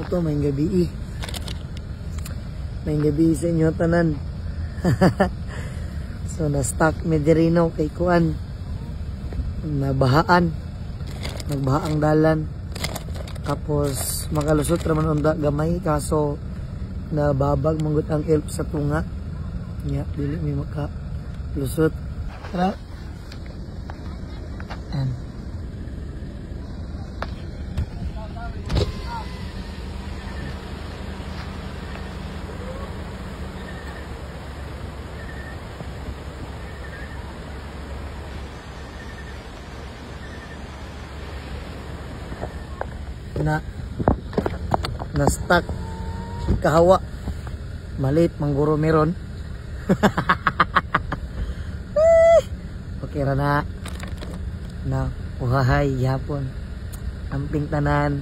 to, may gabi. May gabi sa inyo tanan. So na-stuck Medirino kay Kuan. Nabahaan. Nagbahaang dalan. Tapos makalusot raman unda gamay kaso nababag manggut ang elp sa tunga. Nya dili may makalusot. Tara. And na stuck kahawa malit mangguro meron. Okay ra na uhahay yapon amping tanan.